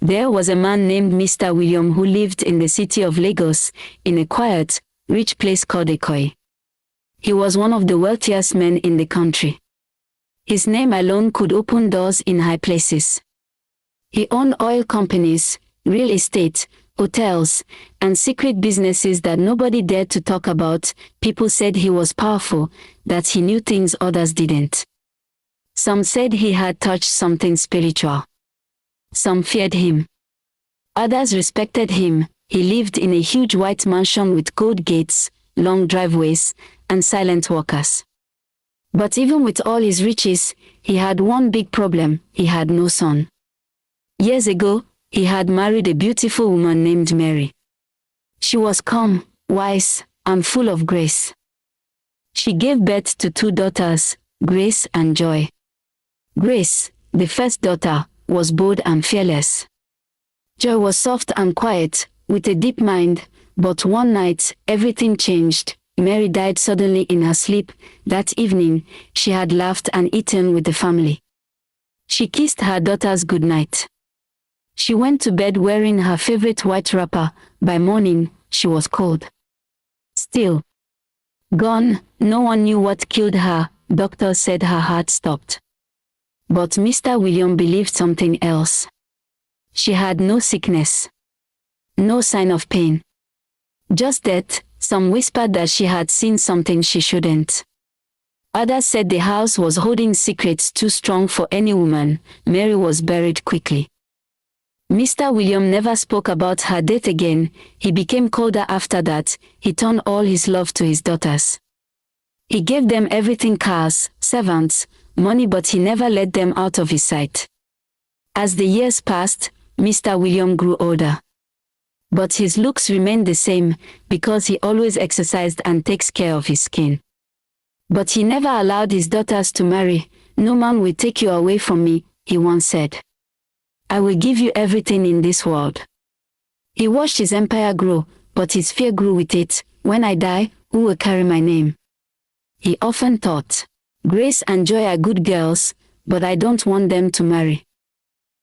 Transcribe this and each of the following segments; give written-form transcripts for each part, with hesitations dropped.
There was a man named Mr. William who lived in the city of Lagos, in a quiet, rich place called Ikoyi. He was one of the wealthiest men in the country. His name alone could open doors in high places. He owned oil companies, real estate, hotels, and secret businesses that nobody dared to talk about. People said he was powerful, that he knew things others didn't. Some said he had touched something spiritual. Some feared him. Others respected him. He lived in a huge white mansion with gold gates, long driveways, and silent workers. But even with all his riches, he had one big problem: he had no son. Years ago, he had married a beautiful woman named Mary. She was calm, wise, and full of grace. She gave birth to 2 daughters, Grace and Joy. Grace, the first daughter, was bold and fearless. Joy was soft and quiet, with a deep mind, but one night, everything changed. Mary died suddenly in her sleep. That evening, she had laughed and eaten with the family. She kissed her daughters goodnight. She went to bed wearing her favorite white wrapper. By morning, she was cold. Still. Gone. No one knew what killed her. Doctors said her heart stopped. But Mr. William believed something else. She had no sickness. No sign of pain. Just death. Some whispered that she had seen something she shouldn't. Others said the house was holding secrets too strong for any woman. Mary was buried quickly. Mr. William never spoke about her death again. He became colder after that. He turned all his love to his daughters. He gave them everything: cars, servants, money, but he never let them out of his sight. As the years passed, Mr. William grew older. But his looks remained the same, because he always exercised and takes care of his skin. But he never allowed his daughters to marry. "No man will take you away from me," he once said. "I will give you everything in this world." He watched his empire grow, but his fear grew with it. "When I die, who will carry my name?" He often thought. Grace and Joy are good girls, but I don't want them to marry.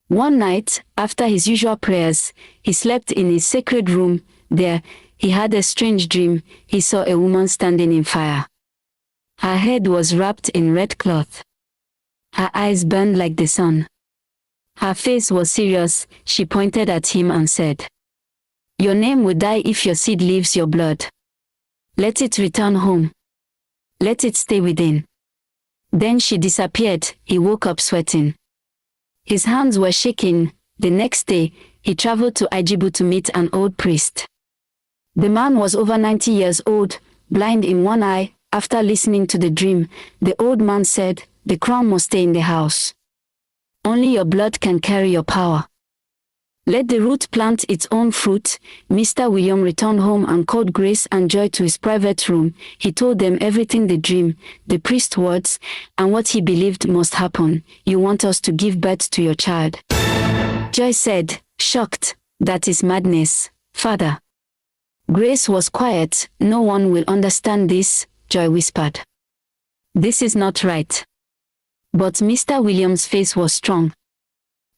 One night, after his usual prayers, he slept in his sacred room. There, he had a strange dream. He saw a woman standing in fire. Her head was wrapped in red cloth. Her eyes burned like the sun. Her face was serious. She pointed at him and said, "Your name will die if your seed leaves your blood. Let it return home. Let it stay within." Then she disappeared. He woke up sweating. His hands were shaking. The next day, he traveled to Ijibu to meet an old priest. The man was over 90 years old, blind in one eye. After listening to the dream, the old man said, "The crown must stay in the house. Only your blood can carry your power. Let the root plant its own fruit." Mr. William returned home and called Grace and Joy to his private room. He told them everything: the dream, the priest's words, and what he believed must happen. "You want us to give birth to your child?" Joy said, shocked. "That is madness, Father." Grace was quiet. "No one will understand this," Joy whispered. "This is not right." But Mr. William's face was strong.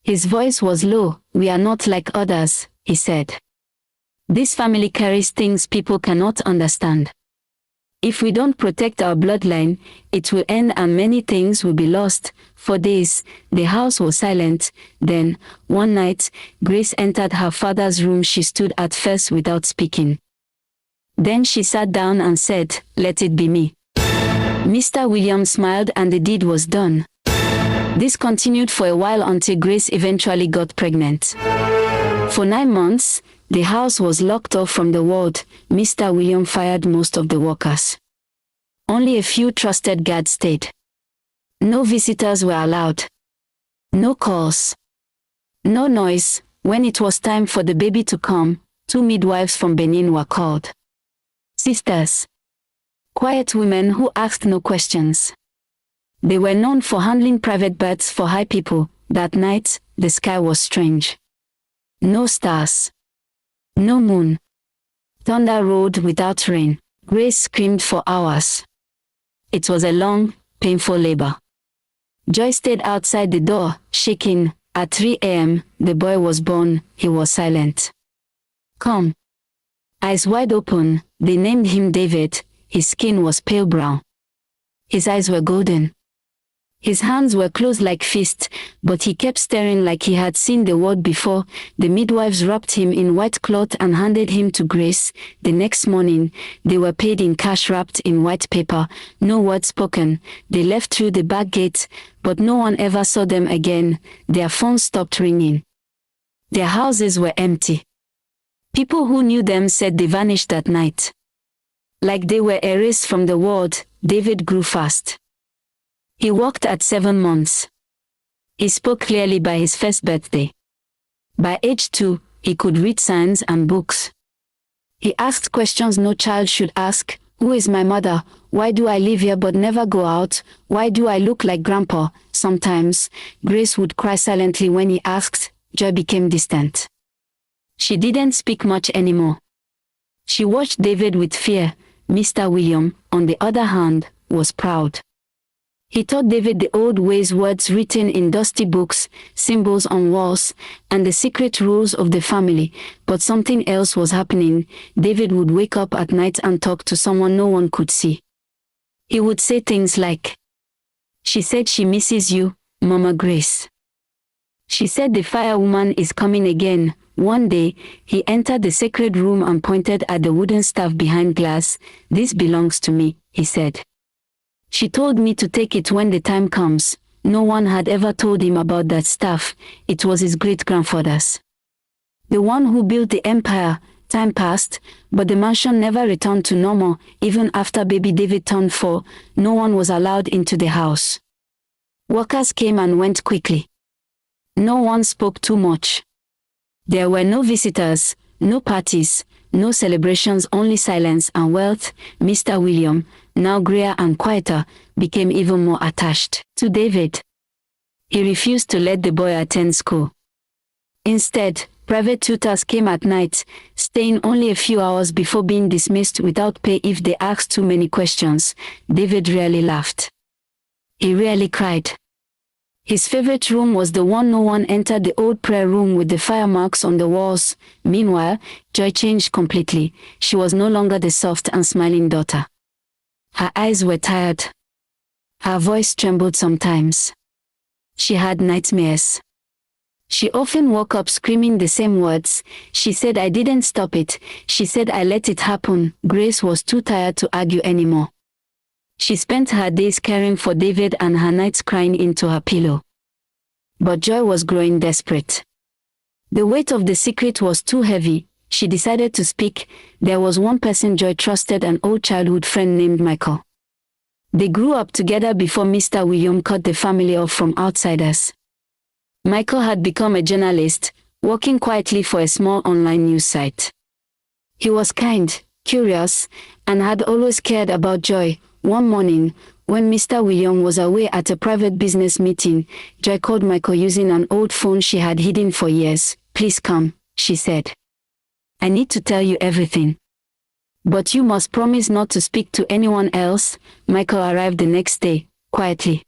His voice was low. "We are not like others," he said. "This family carries things people cannot understand. If we don't protect our bloodline, it will end and many things will be lost." For days, the house was silent. Then, one night, Grace entered her father's room. She stood at first without speaking. Then she sat down and said, "Let it be me." Mr. William smiled and the deed was done. This continued for a while until Grace eventually got pregnant. For 9 months, the house was locked off from the world. Mr. William fired most of the workers. Only a few trusted guards stayed. No visitors were allowed. No calls. No noise. When it was time for the baby to come, 2 midwives from Benin were called. Sisters. Quiet women who asked no questions. They were known for handling private births for high people. That night, the sky was strange. No stars. No moon. Thunder rolled without rain. Grace screamed for hours. It was a long, painful labor. Joy stayed outside the door, shaking. At 3 a.m., the boy was born. He was silent. Calm. Eyes wide open. They named him David. His skin was pale brown. His eyes were golden. His hands were closed like fists, but he kept staring like he had seen the world before. The midwives wrapped him in white cloth and handed him to Grace. The next morning, they were paid in cash wrapped in white paper. No word spoken. They left through the back gate, but no one ever saw them again. Their phones stopped ringing. Their houses were empty. People who knew them said they vanished that night. Like they were erased from the world. David grew fast. He walked at 7 months. He spoke clearly by his first birthday. By age 2, he could read signs and books. He asked questions no child should ask. Who is my mother? Why do I live here but never go out? Why do I look like Grandpa? Sometimes, Grace would cry silently when he asked. Joy became distant. She didn't speak much anymore. She watched David with fear. Mr. William, on the other hand, was proud. He taught David the old ways, words written in dusty books, symbols on walls, and the secret rules of the family. But something else was happening. David would wake up at night and talk to someone no one could see. He would say things like, "She said she misses you, Mama Grace. She said the firewoman is coming again." One day, he entered the sacred room and pointed at the wooden staff behind glass. "This belongs to me," he said. "She told me to take it when the time comes." No one had ever told him about that staff. It was his great-grandfather's. The one who built the empire. Time passed, but the mansion never returned to normal. Even after baby David turned 4, no one was allowed into the house. Workers came and went quickly. No one spoke too much. There were no visitors, no parties, no celebrations, only silence and wealth. Mr. William, now grayer and quieter, became even more attached to David. He refused to let the boy attend school. Instead, private tutors came at night, staying only a few hours before being dismissed without pay if they asked too many questions. David rarely laughed. He rarely cried. His favorite room was the one no one entered, the old prayer room with the fire marks on the walls. Meanwhile, Joy changed completely. She was no longer the soft and smiling daughter. Her eyes were tired. Her voice trembled sometimes. She had nightmares. She often woke up screaming the same words. She said, "I didn't stop it." She said, "I let it happen." Grace was too tired to argue anymore. She spent her days caring for David and her nights crying into her pillow. But Joy was growing desperate. The weight of the secret was too heavy. She decided to speak. There was one person Joy trusted, an old childhood friend named Michael. They grew up together before Mr. William cut the family off from outsiders. Michael had become a journalist, working quietly for a small online news site. He was kind, curious, and had always cared about Joy. One morning, when Mr. William was away at a private business meeting, Joy called Michael using an old phone she had hidden for years. "Please come," she said. "I need to tell you everything. But you must promise not to speak to anyone else." Michael arrived the next day, quietly.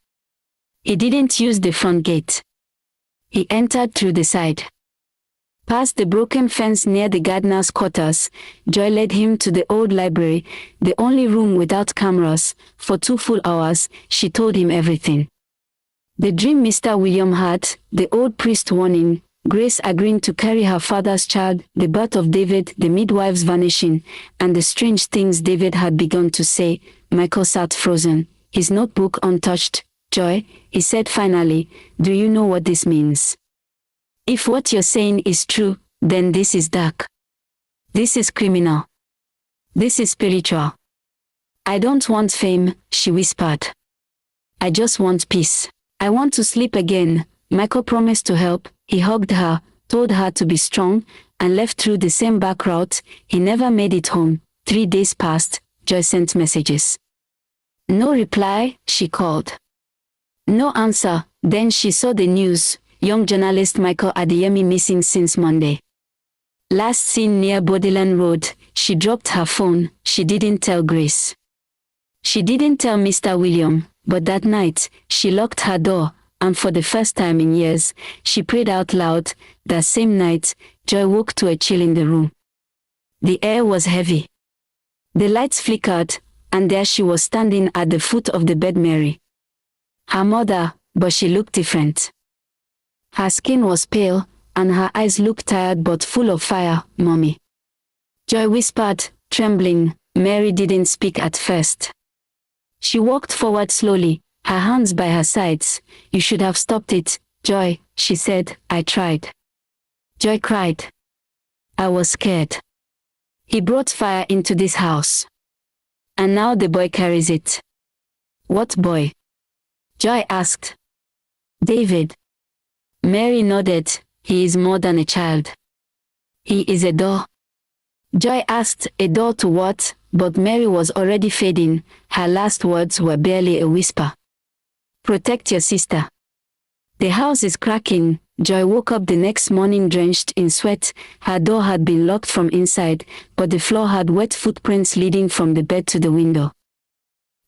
He didn't use the front gate. He entered through the side. Past the broken fence near the gardener's quarters, Joy led him to the old library, the only room without cameras. For 2 full hours, she told him everything. The dream Mr. William had, the old priest warning, Grace agreeing to carry her father's child, the birth of David, the midwives vanishing, and the strange things David had begun to say. Michael sat frozen, his notebook untouched. "Joy," he said finally, "do you know what this means? If what you're saying is true, then this is dark. This is criminal. This is spiritual. I don't want fame," she whispered. "I just want peace. I want to sleep again." Michael promised to help. He hugged her, told her to be strong, and left through the same back route. He never made it home. 3 days passed. Joy sent messages. No reply, she called. No answer. Then she saw the news. Young journalist Michael Adeyemi missing since Monday. Last seen near Bloodline Road. She dropped her phone. She didn't tell Grace. She didn't tell Mr. William, but that night, she locked her door and for the first time in years, she prayed out loud. That same night, Joy woke to a chill in the room. The air was heavy. The lights flickered, and there she was standing at the foot of the bed, Mary. Her mother, but she looked different. Her skin was pale, and her eyes looked tired but full of fire. "Mommy." Joy whispered, trembling. Mary didn't speak at first. She walked forward slowly, her hands by her sides. "You should have stopped it, Joy," she said. "I tried." Joy cried. "I was scared. He brought fire into this house. And now the boy carries it." "What boy?" Joy asked. "David." Mary nodded. "He is more than a child. He is a door." Joy asked, "A door to what?" But Mary was already fading. Her last words were barely a whisper. "Protect your sister. The house is cracking." Joy woke up the next morning drenched in sweat. Her door had been locked from inside, but the floor had wet footprints leading from the bed to the window.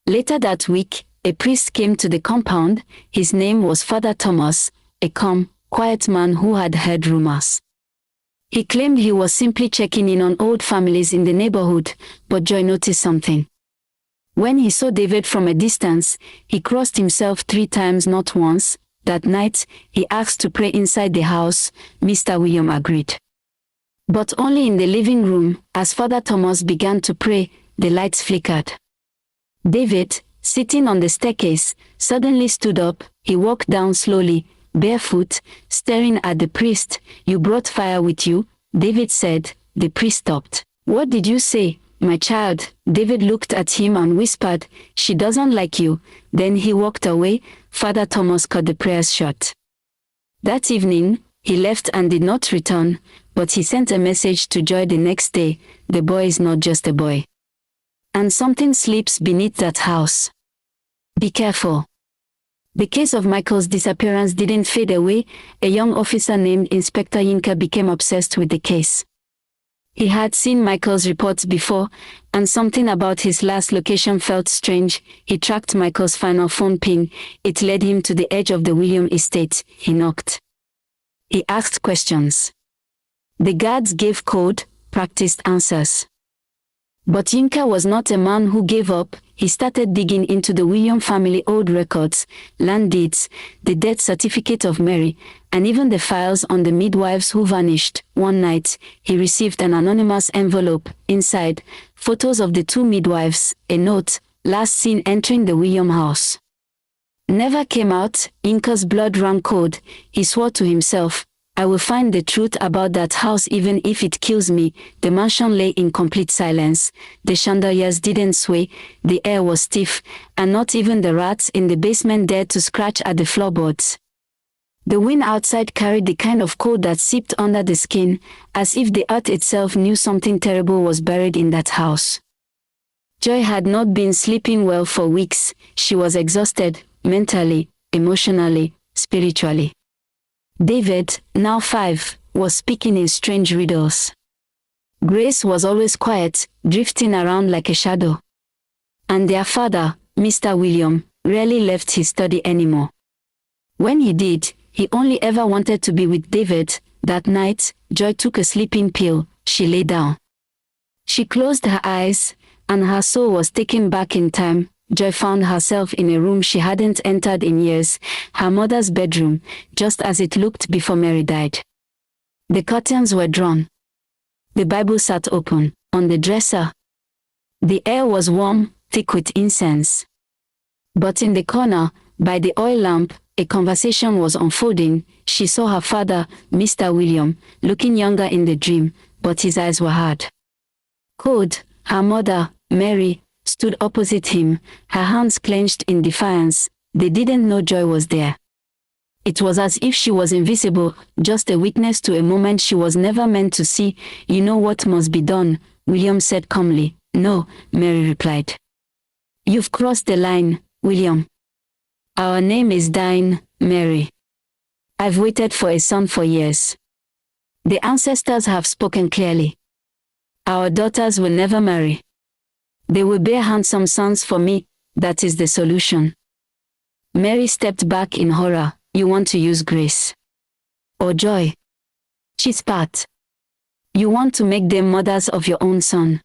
Later that week, a priest came to the compound. His name was Father Thomas, a calm, quiet man who had heard rumors. He claimed he was simply checking in on old families in the neighborhood, but Joy noticed something. When he saw David from a distance, he crossed himself 3 times, not once. That night, he asked to pray inside the house. Mr. William agreed. But only in the living room. As Father Thomas began to pray, the lights flickered. David, sitting on the staircase, suddenly stood up. He walked down slowly, barefoot, staring at the priest. "You brought fire with you," David said. The priest stopped. "What did you say, my child?" David looked at him and whispered, "She doesn't like you." Then he walked away. Father Thomas cut the prayers short. That evening, he left and did not return, but he sent a message to Joy the next day. "The boy is not just a boy. And something sleeps beneath that house. Be careful." The case of Michael's disappearance didn't fade away. A young officer named Inspector Yinka became obsessed with the case. He had seen Michael's reports before, and something about his last location felt strange. He tracked Michael's final phone ping. It led him to the edge of the William estate. He knocked. He asked questions. The guards gave cold, practiced answers. But Yinka was not a man who gave up. He started digging into the William family old records, land deeds, the death certificate of Mary, and even the files on the midwives who vanished. One night, he received an anonymous envelope. Inside, photos of the 2 midwives, a note, "Last seen entering the William house." Never came out. Yinka's blood ran cold. He swore to himself, "I will find the truth about that house even if it kills me." The mansion lay in complete silence. The chandeliers didn't sway, the air was stiff, and not even the rats in the basement dared to scratch at the floorboards. The wind outside carried the kind of cold that seeped under the skin, as if the earth itself knew something terrible was buried in that house. Joy had not been sleeping well for weeks. She was exhausted, mentally, emotionally, spiritually. David, now 5, was speaking in strange riddles. Grace was always quiet, drifting around like a shadow. And their father, Mr. William, rarely left his study anymore. When he did, he only ever wanted to be with David. That night, Joy took a sleeping pill. She lay down. She closed her eyes, and her soul was taken back in time. Joy found herself in a room she hadn't entered in years, her mother's bedroom, just as it looked before Mary died. The curtains were drawn. The Bible sat open, on the dresser. The air was warm, thick with incense. But in the corner, by the oil lamp, a conversation was unfolding. She saw her father, Mr. William, looking younger in the dream, but his eyes were hard. Cold. Her mother, Mary, stood opposite him, her hands clenched in defiance. They didn't know Joy was there. It was as if she was invisible, just a witness to a moment she was never meant to see. "You know what must be done," William said calmly. "No," Mary replied. "You've crossed the line, William. Our name is dying, Mary. I've waited for a son for years. The ancestors have spoken clearly. Our daughters will never marry. They will bear handsome sons for me. That is the solution." Mary stepped back in horror. you want to use Grace. Or Joy. She spat. You want to make them mothers of your own son.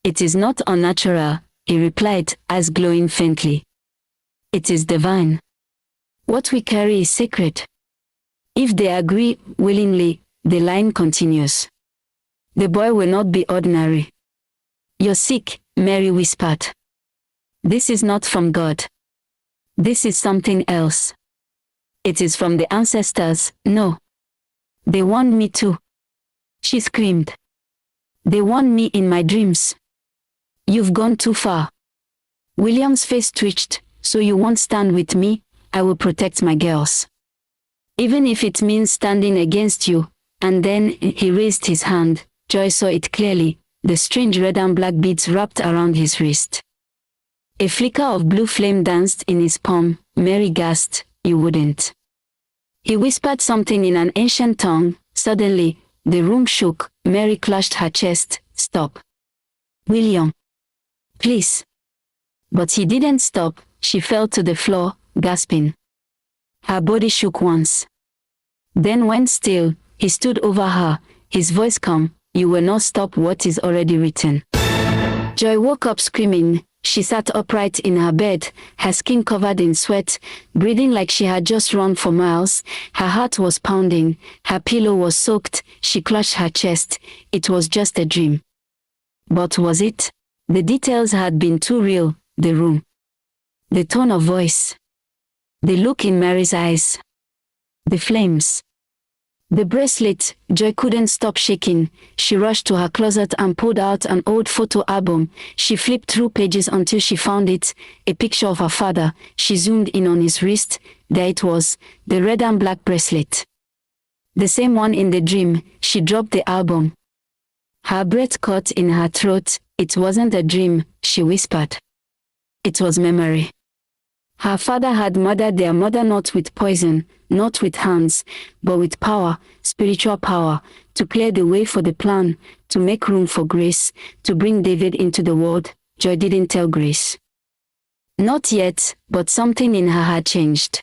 It is not unnatural, he replied, eyes glowing faintly. It is divine. What we carry is sacred. If they agree willingly, the line continues. The boy will not be ordinary. You're sick, Mary whispered. This is not from God. This is something else. It is from the ancestors, no. They want me too. She screamed. They want me in my dreams. You've gone too far. William's face twitched. So you won't stand with me? I will protect my girls. Even if it means standing against you. And then he raised his hand. Joy saw it clearly, the strange red and black beads wrapped around his wrist. A flicker of blue flame danced in his palm. Mary gasped, you wouldn't. He whispered something in an ancient tongue. Suddenly, the room shook. Mary clutched her chest. Stop. William. Please. But he didn't stop. She fell to the floor, gasping. Her body shook once. Then went still. He stood over her, his voice calm. You will not stop what is already written. Joy woke up screaming. She sat upright in her bed, her skin covered in sweat, breathing like she had just run for miles. Her heart was pounding, her pillow was soaked. She clutched her chest. It was just a dream. But was it? The details had been too real, the room. The tone of voice. The look in Mary's eyes. The flames. The bracelet. Joy couldn't stop shaking. She rushed to her closet and pulled out an old photo album. She flipped through pages until she found it, a picture of her father. She zoomed in on his wrist. There it was, the red and black bracelet. The same one in the dream. She dropped the album. Her breath caught in her throat. It wasn't a dream, she whispered. It was memory. Her father had murdered their mother not with poison, not with hands, but with power, spiritual power, to clear the way for the plan, to make room for Grace, to bring David into the world. Joy didn't tell Grace. Not yet, but something in her had changed.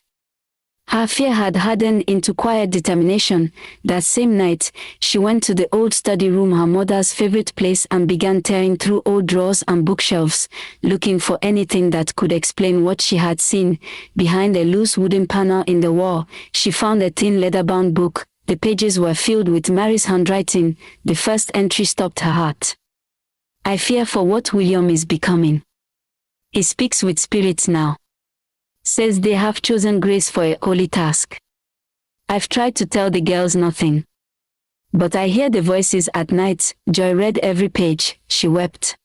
Her fear had hardened into quiet determination. That same night, she went to the old study room, her mother's favorite place, and began tearing through old drawers and bookshelves, looking for anything that could explain what she had seen. Behind a loose wooden panel in the wall, she found a thin leather-bound book. The pages were filled with Mary's handwriting. The first entry stopped her heart. I fear for what William is becoming. He speaks with spirits now. Says they have chosen Grace for a holy task. I've tried to tell the girls nothing. But I hear the voices at night. Joy read every page. She wept.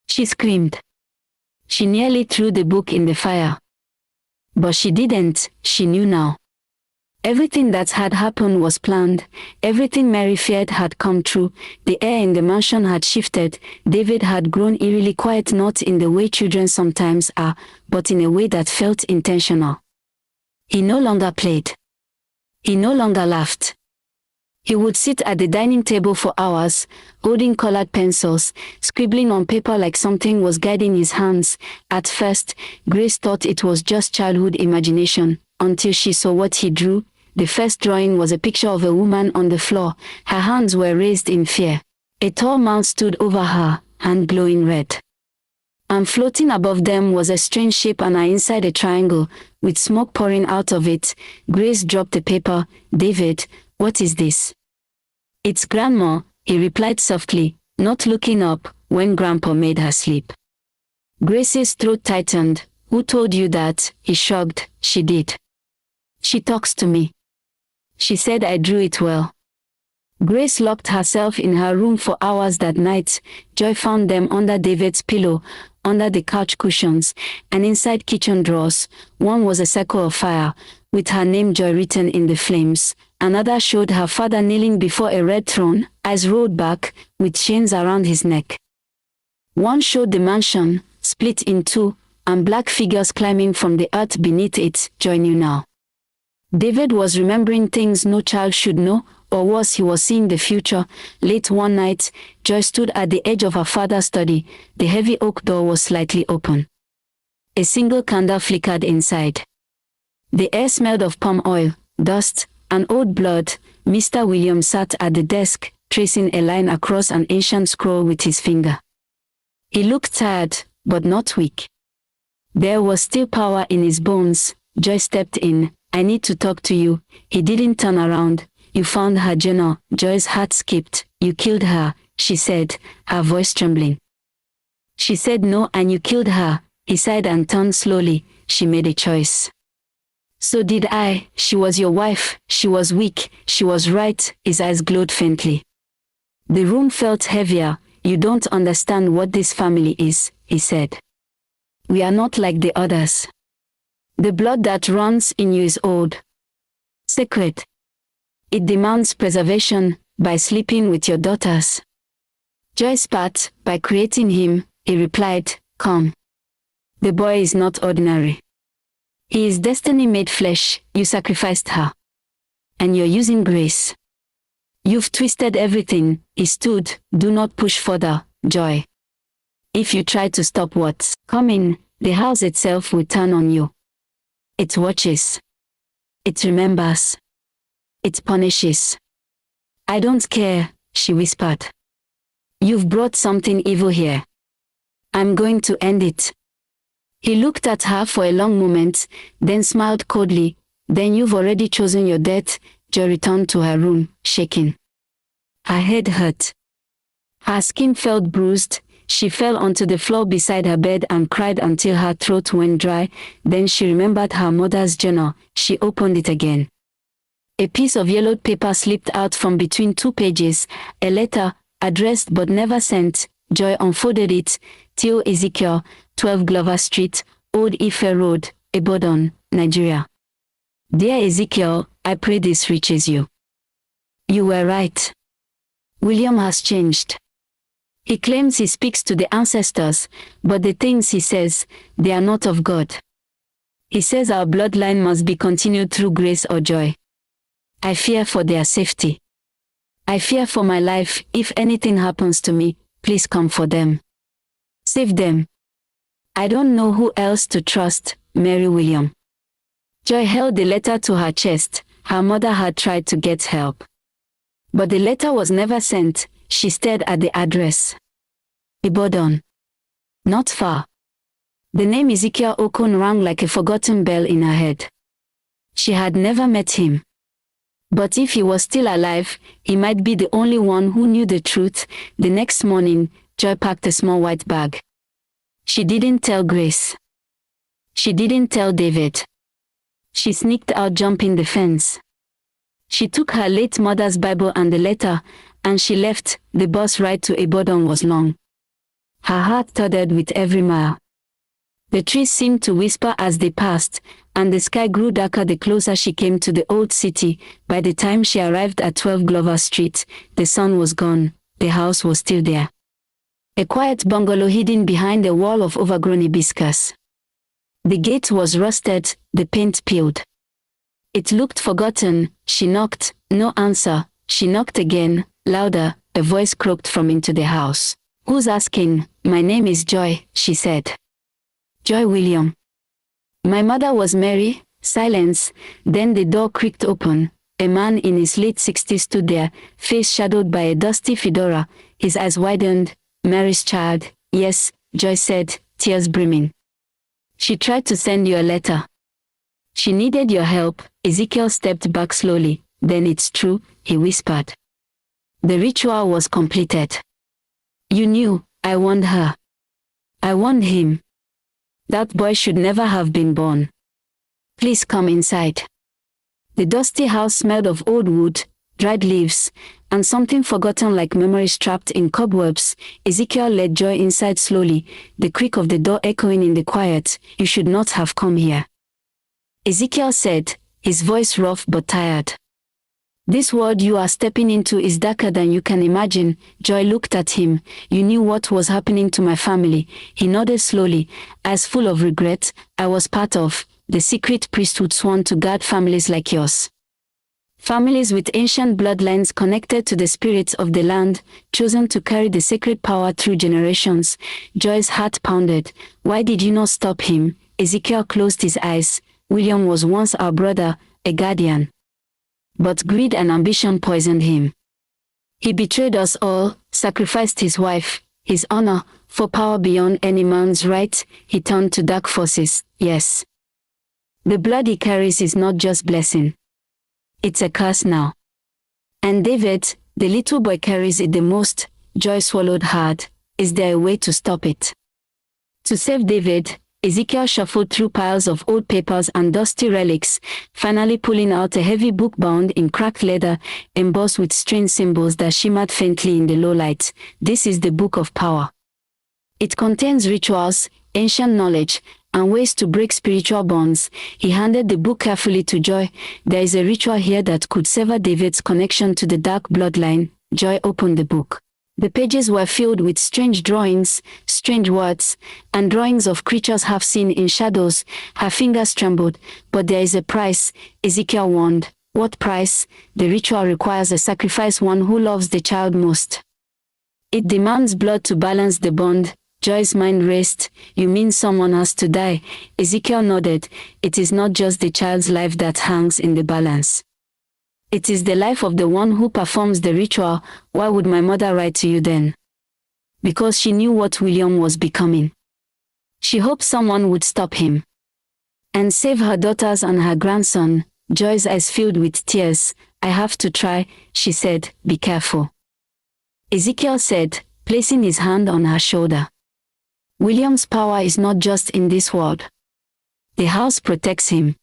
She screamed. She nearly threw the book in the fire. But she didn't. She knew now. Everything that had happened was planned. Everything Mary feared had come true. The air in the mansion had shifted. David had grown eerily quiet, not in the way children sometimes are, but in a way that felt intentional. He no longer played. He no longer laughed. He would sit at the dining table for hours, holding colored pencils, scribbling on paper like something was guiding his hands. At first, Grace thought it was just childhood imagination, until she saw what he drew. The first drawing was a picture of a woman on the floor. Her hands were raised in fear. A tall man stood over her, hand glowing red. And floating above them was a strange shape, and inside a triangle, with smoke pouring out of it. Grace dropped the paper. David, what is this? It's Grandma, he replied softly, not looking up, when Grandpa made her sleep. Grace's throat tightened. Who told you that? He shrugged. She did. She talks to me. She said I drew it well. Grace locked herself in her room for hours that night. Joy found them under David's pillow, under the couch cushions, and inside kitchen drawers. One was a circle of fire, with her name Joy written in the flames. Another showed her father kneeling before a red throne, eyes rolled back, with chains around his neck. One showed the mansion, split in two, and black figures climbing from the earth beneath it. Joy knew now. David was remembering things no child should know, or worse, he was seeing the future. Late one night, Joy stood at the edge of her father's study. The heavy oak door was slightly open. A single candle flickered inside. The air smelled of palm oil, dust, and old blood. Mr. Williams sat at the desk, tracing a line across an ancient scroll with his finger. He looked tired, but not weak. There was still power in his bones. Joy stepped in. I need to talk to you. He didn't turn around. You found her journal. Joy's heart skipped. You killed her, she said, her voice trembling. She said no, and you killed her. He sighed and turned slowly. She made a choice. So did I. She was your wife. She was weak. She was right. His eyes glowed faintly. The room felt heavier. You don't understand what this family is, he said. We are not like the others. The blood that runs in you is old. Sacred. It demands preservation by sleeping with your daughters. Joy spat, by creating him, he replied, come. The boy is not ordinary. He is destiny made flesh. You sacrificed her. And you're using grace. You've twisted everything. He stood. Do not push further, Joy. If you try to stop what's coming, the house itself will turn on you. It watches. It remembers. It punishes. I don't care, she whispered. You've brought something evil here. I'm going to end it. He looked at her for a long moment, then smiled coldly. Then you've already chosen your death. Joy returned to her room, shaking. Her head hurt. Her skin felt bruised. She fell onto the floor beside her bed and cried until her throat went dry. Then she remembered her mother's journal. She opened it again. A piece of yellowed paper slipped out from between two pages, a letter, addressed but never sent. Joy unfolded it. Theo Ezekiel, 12 Glover Street, Old Ife Road, Ibadan, Nigeria. Dear Ezekiel, I pray this reaches you. You were right. William has changed. He claims he speaks to the ancestors, but the things he says, they are not of God. He says our bloodline must be continued through grace or joy. I fear for their safety. I fear for my life. If anything happens to me, please come for them. Save them. I don't know who else to trust. Mary William. Joy held the letter to her chest. Her mother had tried to get help. But the letter was never sent. She stared at the address. Ibadan. Not far. The name Ezekiel Okon rang like a forgotten bell in her head. She had never met him. But if he was still alive, he might be the only one who knew the truth. The next morning, Joy packed a small white bag. She didn't tell Grace. She didn't tell David. She sneaked out jumping the fence. She took her late mother's Bible and the letter, and she left. The bus ride to Ibadan was long. Her heart thudded with every mile. The trees seemed to whisper as they passed, and the sky grew darker the closer she came to the old city. By the time she arrived at 12 Glover Street, the sun was gone. The house was still there. A quiet bungalow hidden behind a wall of overgrown hibiscus. The gate was rusted, the paint peeled. It looked forgotten. She knocked, no answer. She knocked again, louder. A voice croaked from into the house. Who's asking? My name is Joy, she said. Joy William. My mother was Mary. Silence. Then the door creaked open. A man in his late 60s stood there, face shadowed by a dusty fedora. His eyes widened. Mary's child. Yes, Joy said, tears brimming. She tried to send you a letter. She needed your help. Ezekiel stepped back slowly. Then it's true, he whispered. The ritual was completed. You knew. I warned her. I warned him. That boy should never have been born. Please come inside. The dusty house smelled of old wood, dried leaves, and something forgotten like memories trapped in cobwebs. Ezekiel led Joy inside slowly, the creak of the door echoing in the quiet. You should not have come here, Ezekiel said, his voice rough but tired. This world you are stepping into is darker than you can imagine. Joy looked at him. You knew what was happening to my family. He nodded slowly, eyes full of regret. I was part of the secret priesthood sworn to guard families like yours. Families with ancient bloodlines connected to the spirits of the land, chosen to carry the sacred power through generations. Joy's heart pounded. Why did you not stop him? Ezekiel closed his eyes. William was once our brother, a guardian. But greed and ambition poisoned him. He betrayed us all, sacrificed his wife, his honor, for power beyond any man's right. He turned to dark forces, yes. The blood he carries is not just blessing. It's a curse now. And David, the little boy, carries it the most. Joy swallowed hard. Is there a way to stop it? To save David, Ezekiel shuffled through piles of old papers and dusty relics, finally pulling out a heavy book bound in cracked leather, embossed with strange symbols that shimmered faintly in the low light. This is the Book of Power. It contains rituals, ancient knowledge, and ways to break spiritual bonds. He handed the book carefully to Joy. There is a ritual here that could sever David's connection to the dark bloodline. Joy opened the book. The pages were filled with strange drawings, strange words, and drawings of creatures half seen in shadows. Her fingers trembled. But there is a price, Ezekiel warned. What price? The ritual requires a sacrifice, one who loves the child most. It demands blood to balance the bond. Joy's mind raced. You mean someone has to die? Ezekiel nodded. It is not just the child's life that hangs in the balance. It is the life of the one who performs the ritual. Why would my mother write to you then? Because she knew what William was becoming. She hoped someone would stop him and save her daughters and her grandson. Joy's eyes filled with tears. I have to try, she said. Be careful. Ezekiel said, placing his hand on her shoulder. William's power is not just in this world. The house protects him.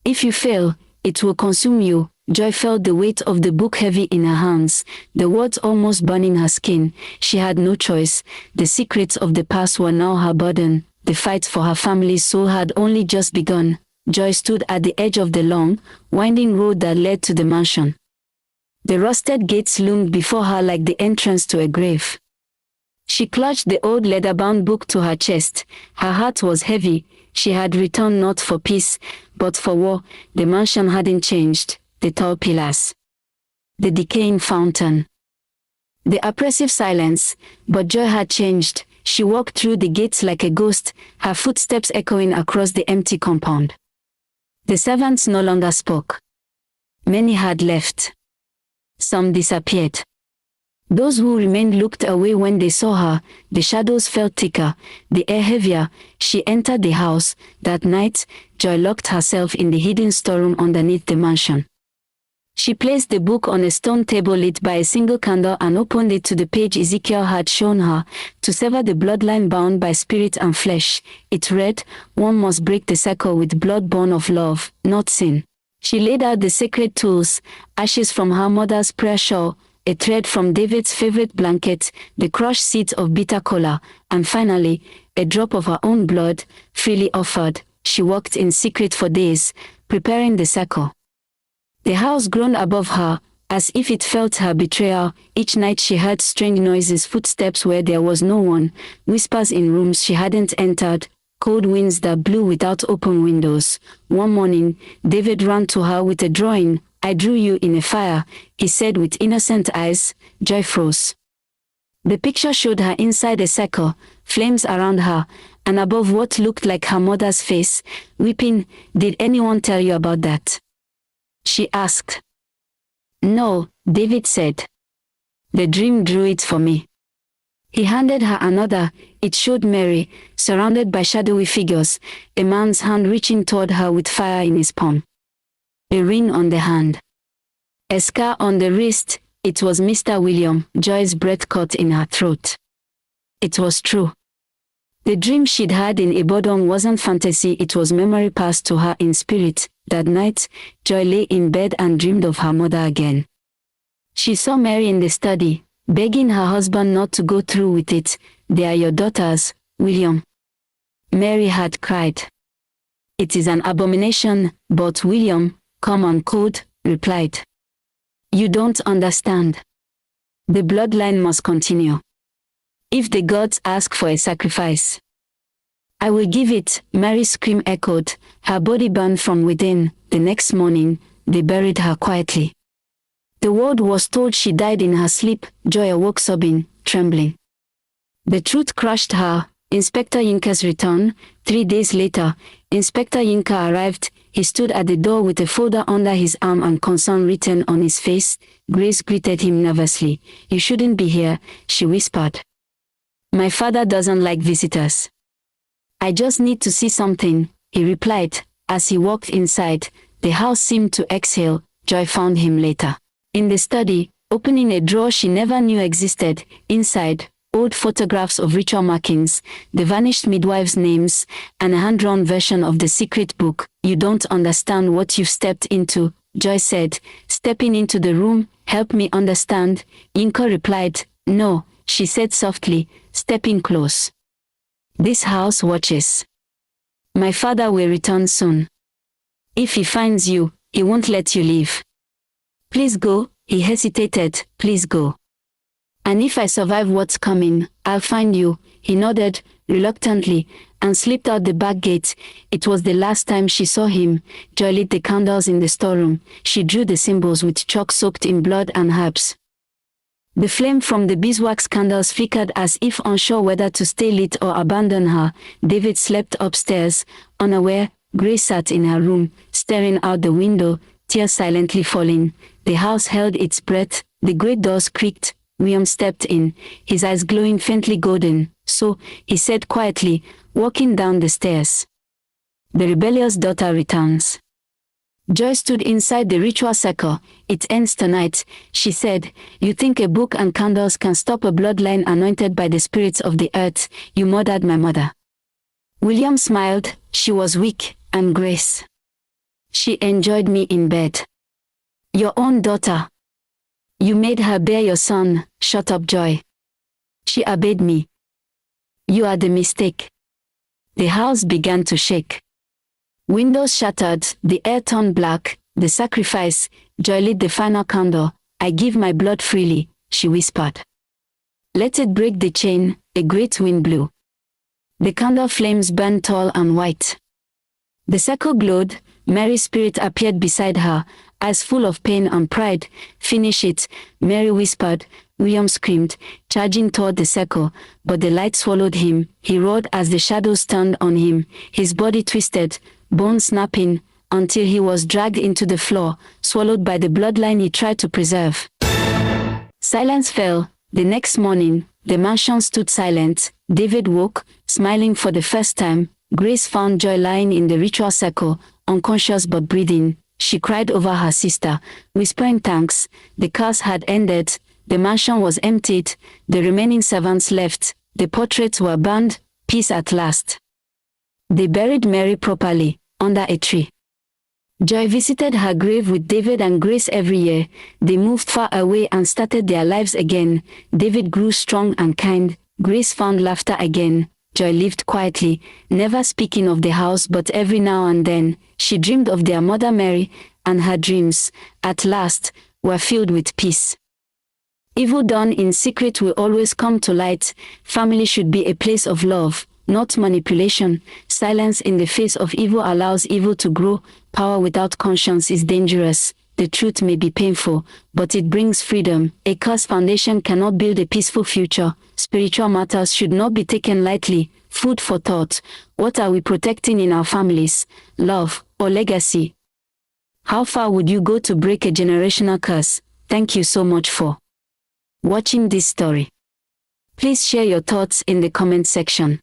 If you fail, it will consume you. Joy felt the weight of the book heavy in her hands, the words almost burning her skin. She had no choice. The secrets of the past were now her burden. The fight for her family's soul had only just begun. Joy stood at the edge of the long, winding road that led to the mansion. The rusted gates loomed before her like the entrance to a grave. She clutched the old leather-bound book to her chest. Her heart was heavy. She had returned not for peace, but for war. The mansion hadn't changed. The tall pillars, the decaying fountain, the oppressive silence, but Joy had changed. She walked through the gates like a ghost, her footsteps echoing across the empty compound. The servants no longer spoke. Many had left. Some disappeared. Those who remained looked away when they saw her. The shadows felt thicker, the air heavier. She entered the house. That night, Joy locked herself in the hidden storeroom underneath the mansion. She placed the book on a stone table lit by a single candle and opened it to the page Ezekiel had shown her, to sever the bloodline bound by spirit and flesh. It read, one must break the circle with blood born of love, not sin. She laid out the sacred tools, ashes from her mother's prayer shawl, a thread from David's favorite blanket, the crushed seeds of bitter kola, and finally, a drop of her own blood, freely offered. She walked in secret for days, preparing the circle. The house groaned above her, as if it felt her betrayal. Each night she heard strange noises, footsteps where there was no one, whispers in rooms she hadn't entered, cold winds that blew without open windows. One morning, David ran to her with a drawing. I drew you in a fire, he said with innocent eyes. Joy froze. The picture showed her inside a circle, flames around her, and above what looked like her mother's face, weeping. Did anyone tell you about that? She asked. No, David said. The dream drew it for me. He handed her another. It showed Mary, surrounded by shadowy figures, a man's hand reaching toward her with fire in his palm. A ring on the hand. A scar on the wrist. It was Mr. William. Joy's breath caught in her throat. It was true. The dream she'd had in Ibadan wasn't fantasy, it was memory passed to her in spirit. That night, Joy lay in bed and dreamed of her mother again. She saw Mary in the study, begging her husband not to go through with it. They are your daughters, William. Mary had cried. It is an abomination, but William, calm and cold, replied. You don't understand. The bloodline must continue. If the gods ask for a sacrifice, I will give it, Mary's scream echoed. Her body burned from within. The next morning, they buried her quietly. The world was told she died in her sleep. Joy awoke sobbing, trembling. The truth crushed her. Inspector Yinka's return. 3 days later, Inspector Yinka arrived. He stood at the door with a folder under his arm and concern written on his face. Grace greeted him nervously. "You shouldn't be here," she whispered. "My father doesn't like visitors." "I just need to see something," he replied. As he walked inside, the house seemed to exhale. Joy found him later in the study, opening a drawer she never knew existed. Inside, old photographs of ritual markings, the vanished midwives' names, and a hand-drawn version of the secret book. "You don't understand what you've stepped into," Joy said, stepping into the room. "Help me understand," Yinka replied. "No," she said softly, stepping close. "This house watches. My father will return soon. If he finds you, he won't let you leave. Please go," he hesitated. "Please go. And if I survive what's coming, I'll find you." He nodded, reluctantly, and slipped out the back gate. It was the last time she saw him. Joy lit the candles in the storeroom. She drew the symbols with chalk soaked in blood and herbs. The flame from the beeswax candles flickered as if unsure whether to stay lit or abandon her. David slept upstairs, unaware. Grace sat in her room, staring out the window, tears silently falling. The house held its breath. The great doors creaked. William stepped in, his eyes glowing faintly golden. "So," he said quietly, walking down the stairs. "The rebellious daughter returns." Joy stood inside the ritual circle. "It ends tonight," she said. "You think a book and candles can stop a bloodline anointed by the spirits of the earth? You murdered my mother." William smiled. "She was weak, and Grace. She enjoyed me in bed. Your own daughter. You made her bear your son." "Shut up, Joy. She obeyed me. You are the mistake." The house began to shake. Windows shattered, the air turned black. "The sacrifice." Joy lit the final candle. "I give my blood freely," she whispered. "Let it break the chain." A great wind blew. The candle flames burned tall and white. The circle glowed. Mary's spirit appeared beside her, eyes full of pain and pride. "Finish it," Mary whispered. William screamed, charging toward the circle, but the light swallowed him. He roared as the shadows turned on him. His body twisted, bones snapping, until he was dragged into the floor, swallowed by the bloodline he tried to preserve. Silence fell. The next morning, the mansion stood silent. David woke, smiling for the first time. Grace found Joy lying in the ritual circle, unconscious but breathing. She cried over her sister, whispering thanks. The curse had ended. The mansion was emptied. The remaining servants left. The portraits were burned. Peace at last. They buried Mary properly, under a tree. Joy visited her grave with David and Grace every year. They moved far away and started their lives again. David grew strong and kind. Grace found laughter again. Joy lived quietly, never speaking of the house, but every now and then, she dreamed of their mother Mary, and her dreams, at last, were filled with peace. Evil done in secret will always come to light. Family should be a place of love, not manipulation. Silence in the face of evil allows evil to grow. Power without conscience is dangerous. The truth may be painful, but it brings freedom. A cursed foundation cannot build a peaceful future. Spiritual matters should not be taken lightly. Food for thought. What are we protecting in our families? Love or legacy? How far would you go to break a generational curse? Thank you so much for watching this story. Please share your thoughts in the comment section.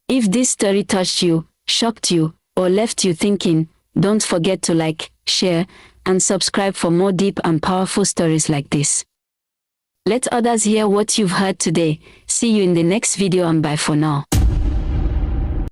If this story touched you, shocked you, or left you thinking, don't forget to like, share, and subscribe for more deep and powerful stories like this. Let others hear what you've heard today. See you in the next video and bye for now.